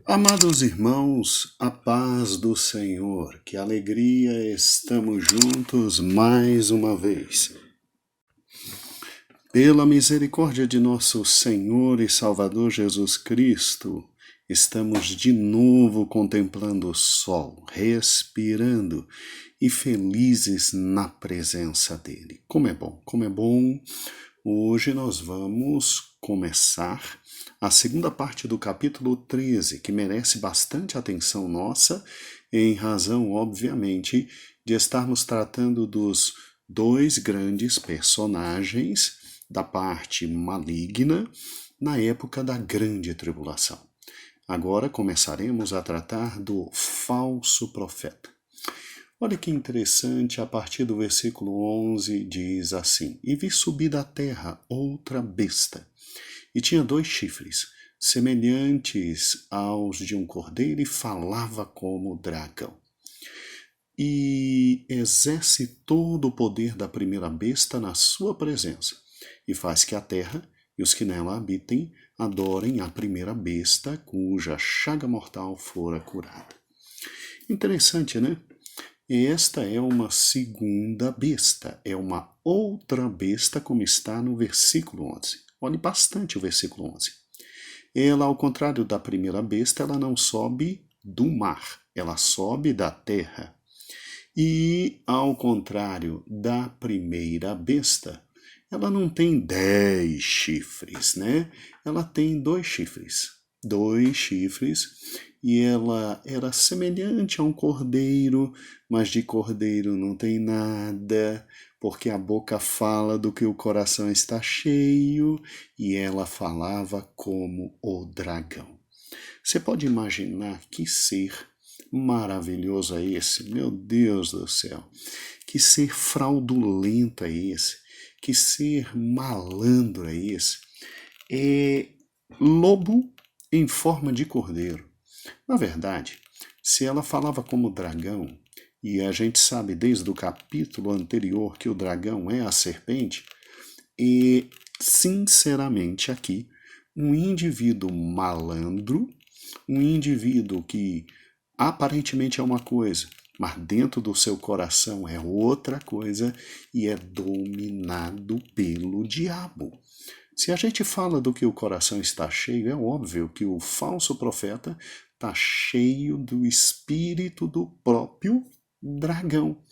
Amados irmãos, a paz do Senhor, que alegria estamos juntos mais uma vez. Pela misericórdia de nosso Senhor e Salvador Jesus Cristo, estamos de novo contemplando o sol, respirando e felizes na presença dele. Como é bom, como é bom. Hoje nós vamos começar a segunda parte do capítulo 13, que merece bastante atenção nossa, em razão, obviamente, de estarmos tratando dos dois grandes personagens da parte maligna na época da grande tribulação. Agora começaremos a tratar do falso profeta. Olha que interessante, a partir do versículo 11 diz assim: E vi subir da terra outra besta, e tinha 2 chifres, semelhantes aos de um cordeiro, e falava como dragão. E exerce todo o poder da primeira besta na sua presença, e faz que a terra e os que nela habitem adorem a primeira besta, cuja chaga mortal fora curada. Interessante, né? Esta é uma segunda besta, é uma outra besta, como está no versículo 11. Olhe bastante o versículo 11. Ela, ao contrário da primeira besta, ela não sobe do mar, ela sobe da terra. E, ao contrário da primeira besta, ela não tem 10 chifres, né? Ela tem 2 chifres. 2 chifres, e ela era semelhante a um cordeiro, mas de cordeiro não tem nada, porque a boca fala do que o coração está cheio, e ela falava como o dragão. Você pode imaginar que ser maravilhoso é esse? Meu Deus do céu! Que ser fraudulento é esse? Que ser malandro é esse? É lobo em forma de cordeiro. Na verdade, se ela falava como dragão, e a gente sabe desde o capítulo anterior que o dragão é a serpente, e sinceramente aqui, um indivíduo malandro, um indivíduo que aparentemente é uma coisa, mas dentro do seu coração é outra coisa e é dominado pelo diabo. Se a gente fala do que o coração está cheio, é óbvio que o falso profeta está cheio do espírito do próprio dragão,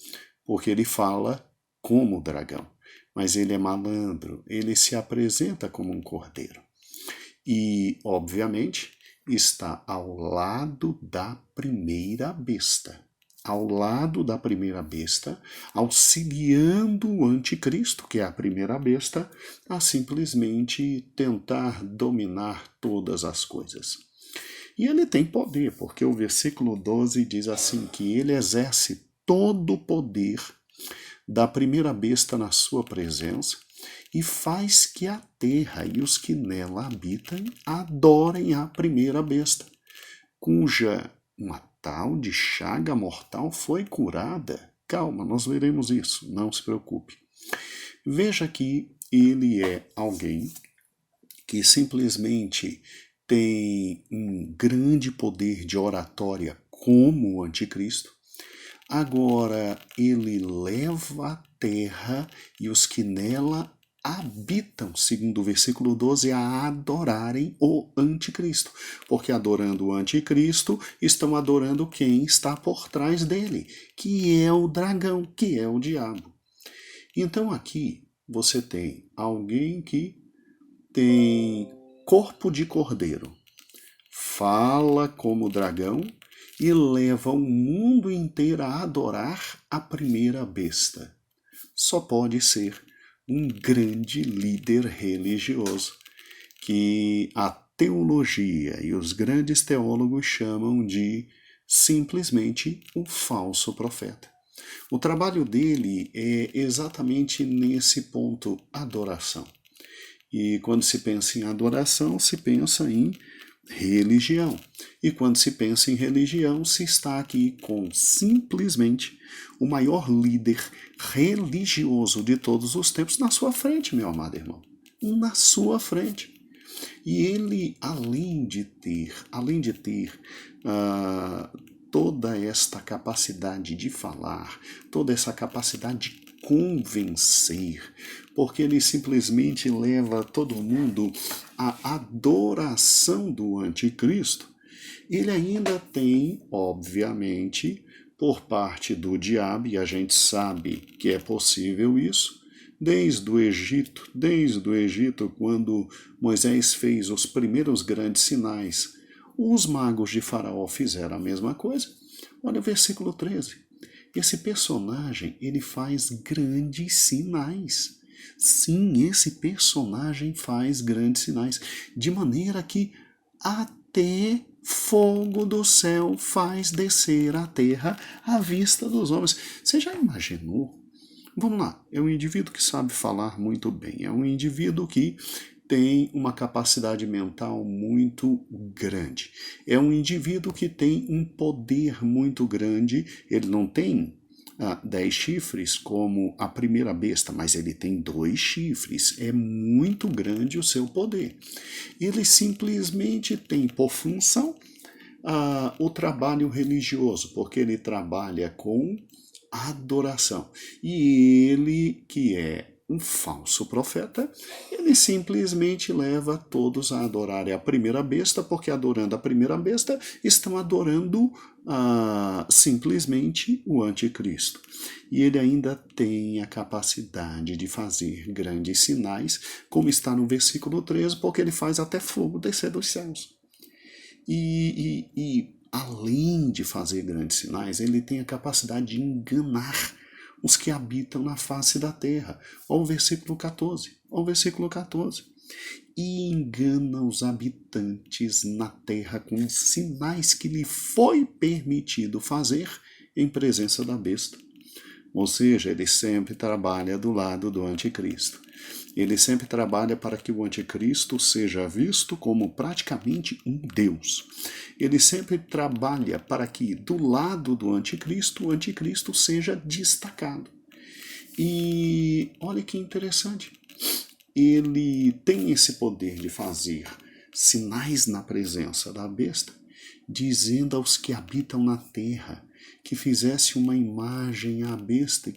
porque ele fala como dragão, mas ele é malandro, ele se apresenta como um cordeiro. E, obviamente, está ao lado da primeira besta. Ao lado da primeira besta, auxiliando o anticristo, que é a primeira besta, a simplesmente tentar dominar todas as coisas. E ele tem poder, porque o versículo 12 diz assim, que ele exerce todo o poder da primeira besta na sua presença, e faz que a terra e os que nela habitam adorem a primeira besta, cuja uma tal de chaga mortal foi curada. Calma, nós veremos isso, não se preocupe. Veja que ele é alguém que simplesmente tem um grande poder de oratória como o anticristo. Agora ele leva a terra e os que nela habitam, segundo o versículo 12, a adorarem o anticristo. Porque adorando o anticristo, estão adorando quem está por trás dele, que é o dragão, que é o diabo. Então aqui você tem alguém que tem corpo de cordeiro, fala como dragão e leva o mundo inteiro a adorar a primeira besta. Só pode ser um grande líder religioso, que a teologia e os grandes teólogos chamam de simplesmente um falso profeta. O trabalho dele é exatamente nesse ponto, adoração. E quando se pensa em adoração, se pensa em religião. E quando se pensa em religião, se está aqui com simplesmente o maior líder religioso de todos os tempos na sua frente, meu amado irmão. Na sua frente. E ele, além de ter toda esta capacidade de falar, toda essa capacidade de convencer, porque ele simplesmente leva todo mundo à adoração do anticristo, ele ainda tem, obviamente, por parte do diabo, e a gente sabe que é possível isso, desde o Egito, quando Moisés fez os primeiros grandes sinais, os magos de Faraó fizeram a mesma coisa. Olha o versículo 13. Esse personagem, ele faz grandes sinais. Sim, esse personagem faz grandes sinais, de maneira que até fogo do céu faz descer à terra à vista dos homens. Você já imaginou? Vamos lá, é um indivíduo que sabe falar muito bem, é um indivíduo que tem uma capacidade mental muito grande, é um indivíduo que tem um poder muito grande, ele não tem 10 chifres como a primeira besta, mas ele tem 2 chifres, é muito grande o seu poder. Ele simplesmente tem por função o trabalho religioso, porque ele trabalha com adoração. E ele, que é um falso profeta, ele simplesmente leva todos a adorarem a primeira besta, porque adorando a primeira besta, estão adorando simplesmente o anticristo. E ele ainda tem a capacidade de fazer grandes sinais, como está no versículo 13, porque ele faz até fogo descer dos céus. E além de fazer grandes sinais, ele tem a capacidade de enganar os que habitam na face da terra. Olha o versículo 14. E engana os habitantes na terra com sinais que lhe foi permitido fazer em presença da besta. Ou seja, ele sempre trabalha do lado do anticristo. Ele sempre trabalha para que o anticristo seja visto como praticamente um Deus. Ele sempre trabalha para que do lado do anticristo, o anticristo seja destacado. E olha que interessante, ele tem esse poder de fazer sinais na presença da besta, dizendo aos que habitam na terra que fizesse uma imagem à besta,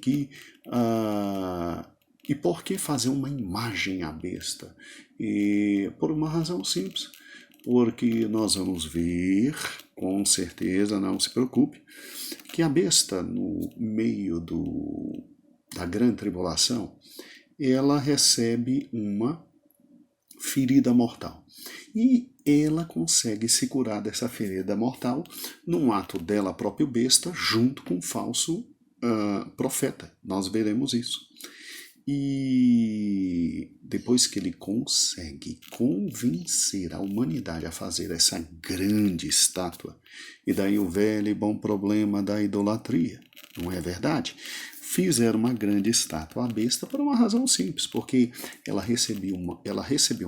e por que fazer uma imagem à besta? E por uma razão simples, porque nós vamos ver, com certeza, não se preocupe, que a besta, no meio da grande tribulação, ela recebe uma ferida mortal. E ela consegue se curar dessa ferida mortal num ato dela própria besta, junto com um falso profeta. Nós veremos isso. E depois que ele consegue convencer a humanidade a fazer essa grande estátua, e daí o velho e bom problema da idolatria, não é verdade? Fizeram uma grande estátua à besta por uma razão simples, porque ela recebeu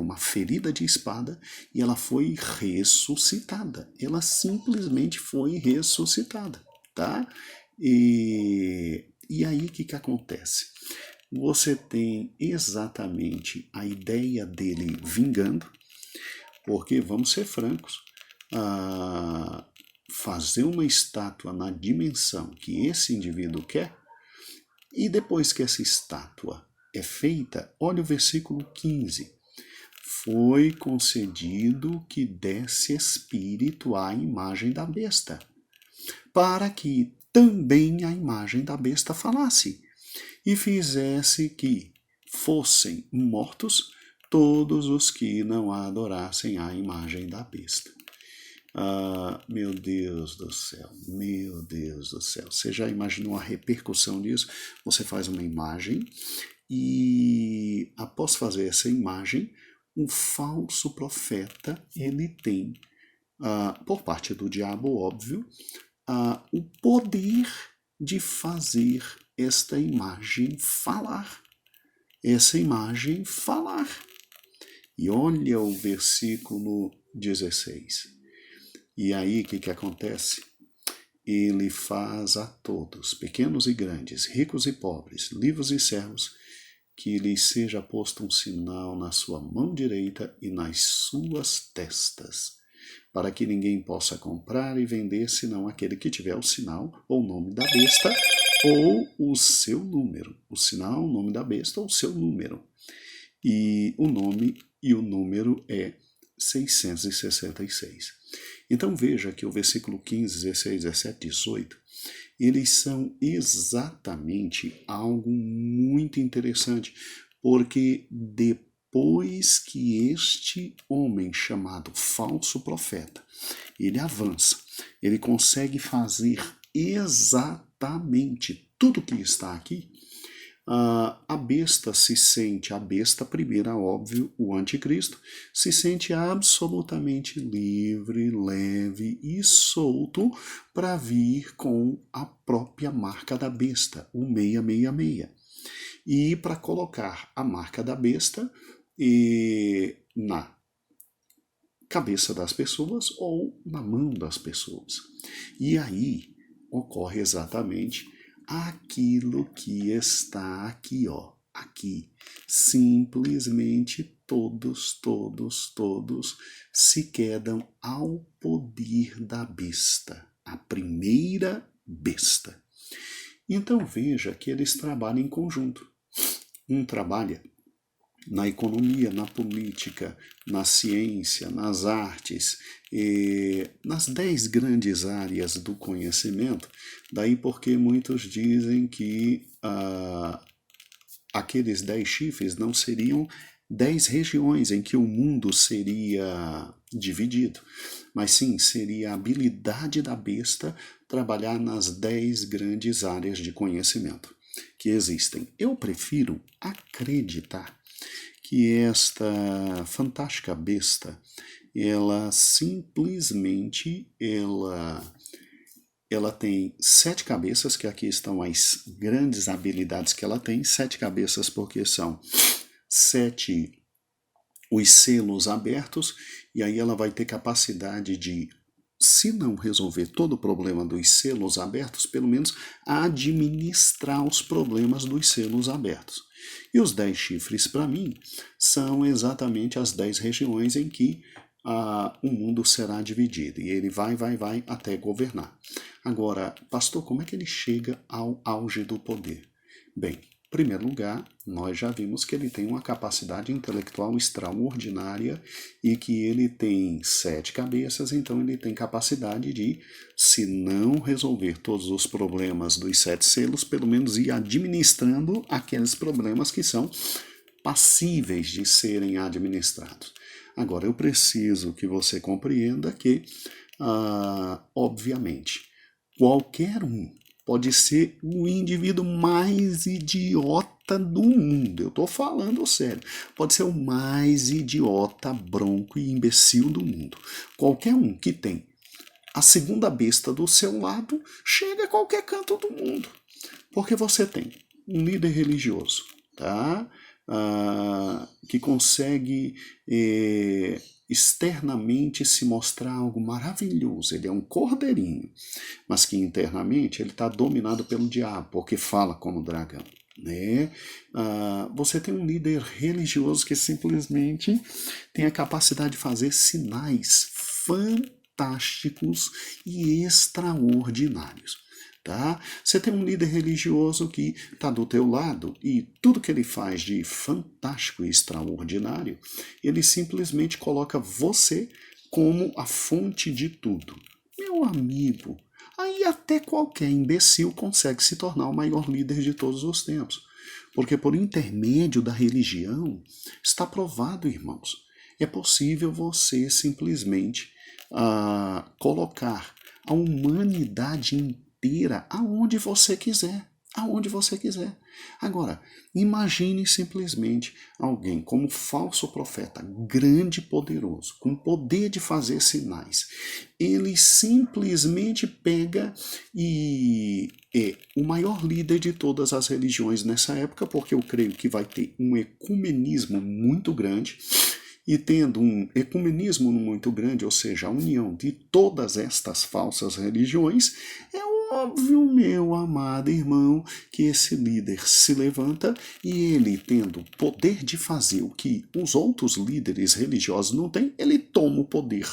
uma ferida de espada e ela foi ressuscitada. Ela simplesmente foi ressuscitada, tá? E aí o que acontece? Você tem exatamente a ideia dele vingando, porque, vamos ser francos, fazer uma estátua na dimensão que esse indivíduo quer, e depois que essa estátua é feita, olha o versículo 15. Foi concedido que desse espírito à imagem da besta, para que também a imagem da besta falasse, e fizesse que fossem mortos todos os que não adorassem a imagem da besta. Meu Deus do céu, meu Deus do céu. Você já imaginou a repercussão disso? Você faz uma imagem e, após fazer essa imagem, um falso profeta, ele tem, por parte do diabo, óbvio, o poder de fazer esta imagem falar. Essa imagem falar. E olha o versículo 16. E aí o que acontece? Ele faz a todos, pequenos e grandes, ricos e pobres, livres e servos, que lhes seja posto um sinal na sua mão direita e nas suas testas, para que ninguém possa comprar e vender senão aquele que tiver o sinal ou o nome da besta ou o seu número. O sinal, o nome da besta ou o seu número. E o nome e o número é 666. Então veja que o versículo 15, 16, 17, 18, eles são exatamente algo muito interessante, porque depois que este homem chamado falso profeta, ele avança, ele consegue fazer exatamente tudo que está aqui, a besta se sente, a besta primeira, óbvio, o anticristo, se sente absolutamente livre, leve e solto para vir com a própria marca da besta, o 666. E para colocar a marca da besta na cabeça das pessoas ou na mão das pessoas. E aí ocorre exatamente aquilo que está aqui, ó, aqui. Simplesmente todos se quedam ao poder da besta, a primeira besta. Então veja que eles trabalham em conjunto. Um trabalha na economia, na política, na ciência, nas artes, nas 10 grandes áreas do conhecimento. Daí porque muitos dizem que aqueles 10 chifres não seriam 10 regiões em que o mundo seria dividido, mas sim, seria a habilidade da besta trabalhar nas 10 grandes áreas de conhecimento que existem. Eu prefiro acreditar que esta fantástica besta, ela simplesmente, ela tem 7 cabeças, que aqui estão as grandes habilidades que ela tem, 7 cabeças porque são 7 os selos abertos, e aí ela vai ter capacidade de, se não resolver todo o problema dos selos abertos, pelo menos administrar os problemas dos selos abertos. E os 10 chifres, para mim, são exatamente as 10 regiões em que o mundo será dividido. E ele vai até governar. Agora, pastor, como é que ele chega ao auge do poder? Bem, em primeiro lugar, nós já vimos que ele tem uma capacidade intelectual extraordinária e que ele tem 7 cabeças, então ele tem capacidade de, se não resolver todos os problemas dos 7 selos, pelo menos ir administrando aqueles problemas que são passíveis de serem administrados. Agora, eu preciso que você compreenda que, obviamente, qualquer um pode ser o indivíduo mais idiota do mundo. Eu estou falando sério. Pode ser o mais idiota, bronco e imbecil do mundo. Qualquer um que tem a segunda besta do seu lado chega a qualquer canto do mundo. Porque você tem um líder religioso, tá? Que consegue externamente se mostrar algo maravilhoso. Ele é um cordeirinho, mas que internamente ele está dominado pelo diabo, porque fala como dragão. Né? Você tem um líder religioso que simplesmente tem a capacidade de fazer sinais fantásticos e extraordinários. Tá? Você tem um líder religioso que está do teu lado e tudo que ele faz de fantástico e extraordinário, ele simplesmente coloca você como a fonte de tudo. Meu amigo, aí até qualquer imbecil consegue se tornar o maior líder de todos os tempos. Porque por intermédio da religião, está provado, irmãos, é possível você simplesmente colocar a humanidade inteira aonde você quiser. Agora, imagine simplesmente alguém como falso profeta, grande e poderoso, com poder de fazer sinais. Ele simplesmente pega e é o maior líder de todas as religiões nessa época, porque eu creio que vai ter um ecumenismo muito grande. e tendo um ecumenismo muito grande, ou seja, a união de todas estas falsas religiões, é óbvio, meu amado irmão, que esse líder se levanta e ele, tendo poder de fazer o que os outros líderes religiosos não têm, ele toma o poder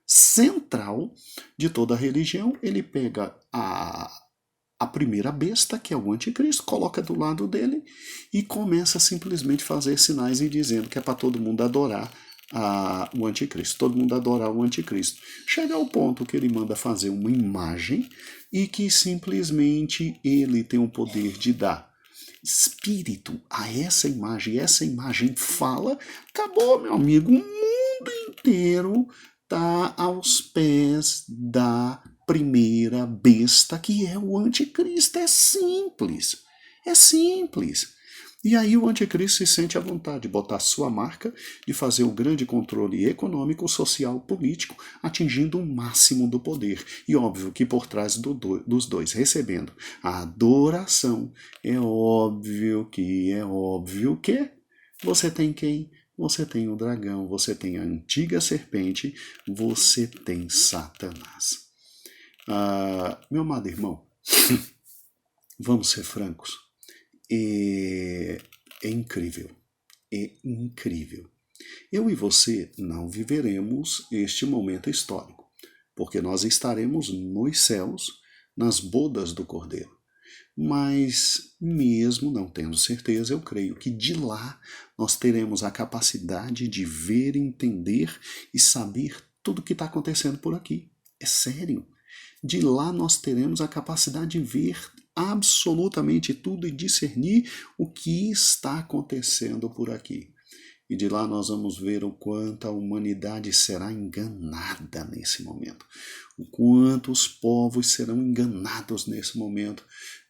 central de toda a religião, ele pega a primeira besta, que é o anticristo, coloca do lado dele e começa a simplesmente fazer sinais e dizendo que é para todo mundo adorar o anticristo, todo mundo adorar o anticristo. Chega ao ponto que ele manda fazer uma imagem e que simplesmente ele tem o poder de dar espírito a essa imagem, e essa imagem fala, acabou, meu amigo, o mundo inteiro está aos pés da primeira besta, que é o anticristo. É simples, é simples. E aí o anticristo se sente à vontade de botar sua marca, de fazer o grande controle econômico, social, político, atingindo o máximo do poder. E óbvio que por trás dos dois, recebendo a adoração, é óbvio que você tem quem? Você tem o dragão, você tem a antiga serpente, você tem Satanás. Meu amado irmão, vamos ser francos. É incrível, é incrível. Eu e você não viveremos este momento histórico, porque nós estaremos nos céus, nas bodas do Cordeiro. Mas, mesmo não tendo certeza, eu creio que de lá nós teremos a capacidade de ver, entender e saber tudo o que está acontecendo por aqui. É sério. De lá nós teremos a capacidade de ver absolutamente tudo e discernir o que está acontecendo por aqui. E de lá nós vamos ver o quanto a humanidade será enganada nesse momento. O quanto os povos serão enganados nesse momento.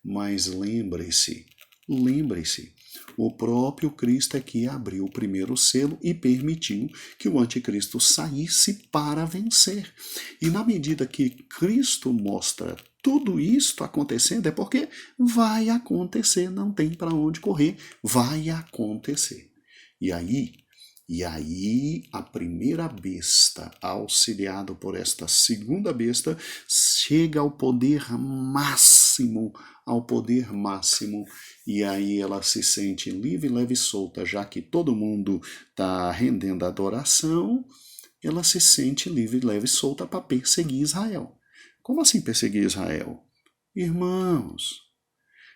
Mas lembre-se, o próprio Cristo é que abriu o primeiro selo e permitiu que o anticristo saísse para vencer. E na medida que Cristo mostra tudo isto acontecendo, é porque vai acontecer, não tem para onde correr, vai acontecer. E aí a primeira besta, auxiliado por esta segunda besta, chega ao poder máximo, e aí ela se sente livre, leve e solta, já que todo mundo está rendendo adoração, ela se sente livre, leve e solta para perseguir Israel. Como assim perseguir Israel? Irmãos,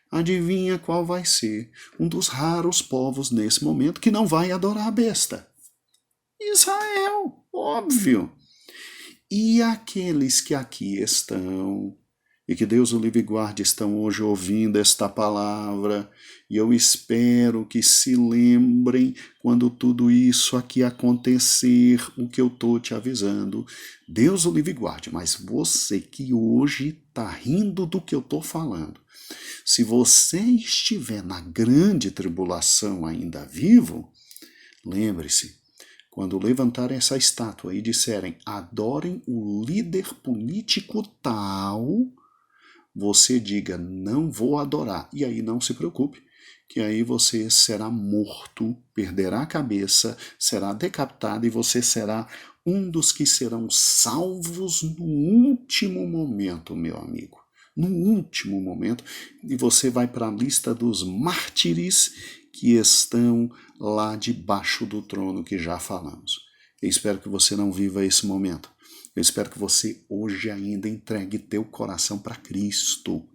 adivinha qual vai ser um dos raros povos nesse momento que não vai adorar a besta? Israel, óbvio. E aqueles que aqui estão, e que Deus o livre e guarde, estão hoje ouvindo esta palavra, e eu espero que se lembrem quando tudo isso aqui acontecer, o que eu estou te avisando. Deus o livre e guarde, mas você que hoje está rindo do que eu estou falando, se você estiver na grande tribulação ainda vivo, lembre-se, quando levantarem essa estátua e disserem adorem o líder político tal, você diga não vou adorar. E aí não se preocupe, que aí você será morto, perderá a cabeça, será decapitado e você será um dos que serão salvos no último momento, meu amigo. No último momento, e você vai para a lista dos mártires que estão lá debaixo do trono que já falamos. Eu espero que você não viva esse momento. Eu espero que você hoje ainda entregue teu coração para Cristo.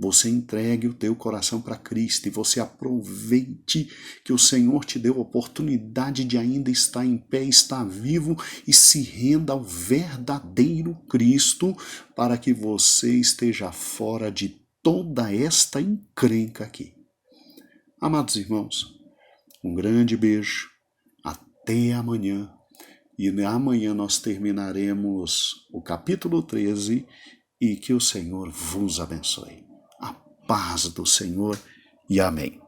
Você entregue o teu coração para Cristo e você aproveite que o Senhor te deu a oportunidade de ainda estar em pé, estar vivo e se renda ao verdadeiro Cristo para que você esteja fora de toda esta encrenca aqui. Amados irmãos, um grande beijo, até amanhã. E amanhã nós terminaremos o capítulo 13 e que o Senhor vos abençoe. A paz do Senhor e amém.